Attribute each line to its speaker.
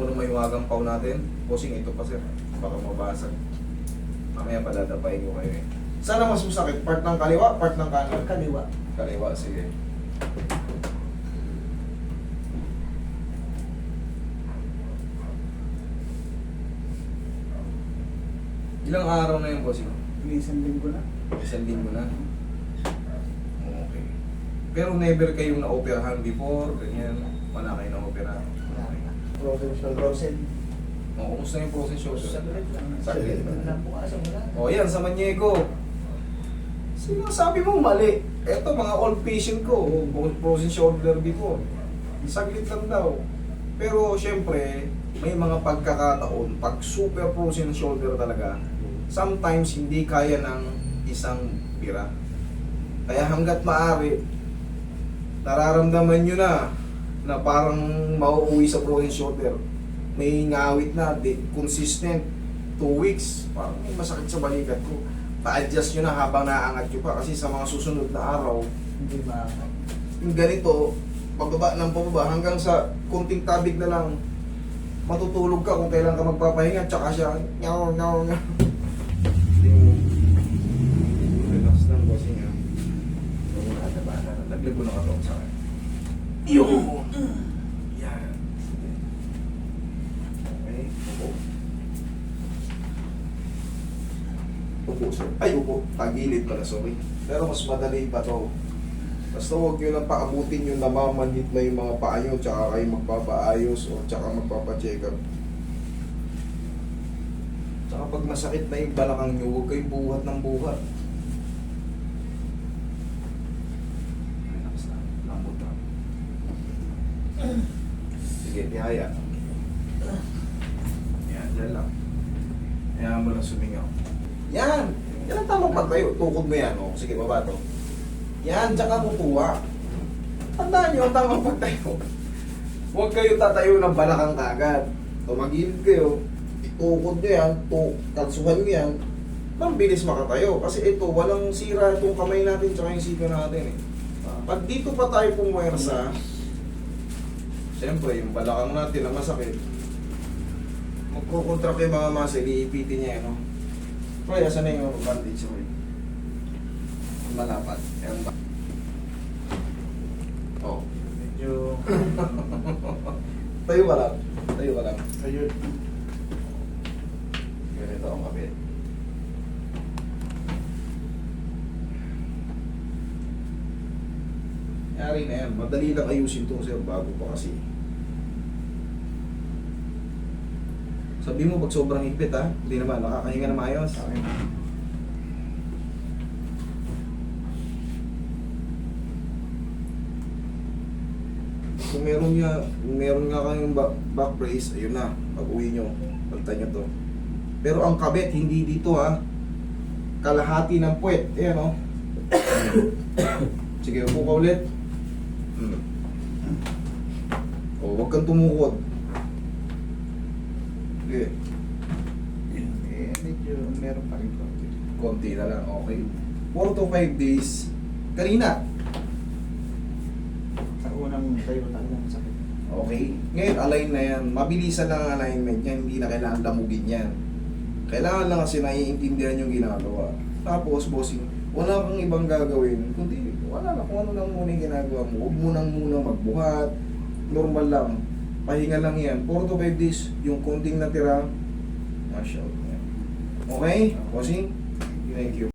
Speaker 1: mo na maiwagang pau natin. Bossing, ito pa sir. Baka mabasag. Mamaya padadapain ko kayo eh. Saan ang mas masakit? Part ng kaliwa? Part ng kanan?
Speaker 2: Kaliwa.
Speaker 1: Kaliwa, sige. Ilang araw na yung bossing?
Speaker 2: Isang linggo na.
Speaker 1: Isang linggo na. Okay. Pero never kayong na-operahan before, ganyan. Wala kayo na-operahan.
Speaker 2: Professional Rosen.
Speaker 1: O, kumusta yung process yun?
Speaker 2: Saglit lang.
Speaker 1: Saglit lang.
Speaker 2: Wala po kasi wala.
Speaker 1: O, yan, sa Maniego. Sinasabi mo mali. Eto, mga old patient ko. Frozen shoulder before. Saglit lang daw. Pero, syempre, may mga pagkakataon, pag super frozen shoulder talaga, sometimes hindi kaya ng isang pira. Kaya hanggat maaari, nararamdaman nyo na parang mauuwi sa frozen shoulder. May ngawit na, consistent, 2 weeks, parang may masakit sa balikat ko. Pa-adjust nyo na habang naaangat nyo pa kasi sa mga susunod na araw,
Speaker 2: Hindi ba?
Speaker 1: yung ganito, pababa ng pababa hanggang sa kunting tabig na lang, matutulog ka kung kailan ka magpapahinga, tsaka siya, nyaw. Relax lang kasi nga. Naglag ko na katong sa akin. Yun! Yan. Okay, upo. Upo, sir. Ay, upo. Tagilid pala, sorry. Pero mas madali pa to. Basta huwag nyo lang paabutin yung namamanhit na yung mga paa nyo, tsaka kayo magpapaayos o tsaka magpapacheck up. Tsaka pag masakit na yung balakang nyo, huwag kayong buhat ng buhat. Relax na. Lambot na. Sige, tihaya. Yan, dyan lang. Yan mo lang sumingaw. Yan! Yan ang tamang pagtayo. Tukod mo yan. O. Sige, baba to. Yan, tsaka kukuha. Tandaan nyo, ang tamang pagtayo. Huwag kayo tatayo ng balakang kagad. Tumagilid kayo, itukod nyo yan, kalsuhan nyo yan, mabilis makatayo. Kasi ito, walang sira itong kamay natin tsaka yung sika natin eh. Pag dito pa tayo pumuwersa, siyempre yung balakang natin na masakit, magkukontract yung mga muscle, iipitin niya yan. No? Kaya saan na yung bandage ko? Malapat. Ayan ba? Oh.
Speaker 2: Medyo...
Speaker 1: Tayo ka lang. Tayo ka lang.
Speaker 2: Ayun.
Speaker 1: Ganito ang kapit. Yari na yan. Madali lang ayusin to sir bago pa kasi. Sabi mo pag sobrang higpit ha, hindi naman, nakakahinga na maayos.
Speaker 2: Okay.
Speaker 1: Kung meron nga kayong back brace, ayun na, pag uwi nyo, palitan nyo to. Pero ang kabit, hindi dito ha. Kalahati ng puwet, ayan o. Sige, upo ka ulit. O, huwag kang tumukod. Sige.
Speaker 2: Medyo meron pa rin konti.
Speaker 1: Konti na lang, okay. 4 to 5 days. Kanina,
Speaker 2: Sa unang tayo talagang sakit.
Speaker 1: okay. Ngayon, align na yan. Mabilisan lang ang alignment niya. Hindi na kailangan damugin yan. Kailangan lang kasi naiintindihan yung ginagawa. Tapos, bossing, wala kang ibang gagawin. Kundi, wala na. Kung ano lang muna yung ginagawa mo. Huwag mo nang muna magbuhat. Normal lang. Pahinga lang yan. 4 to 5 days, yung konting natira, mash out. Okay? Bossing? Thank you.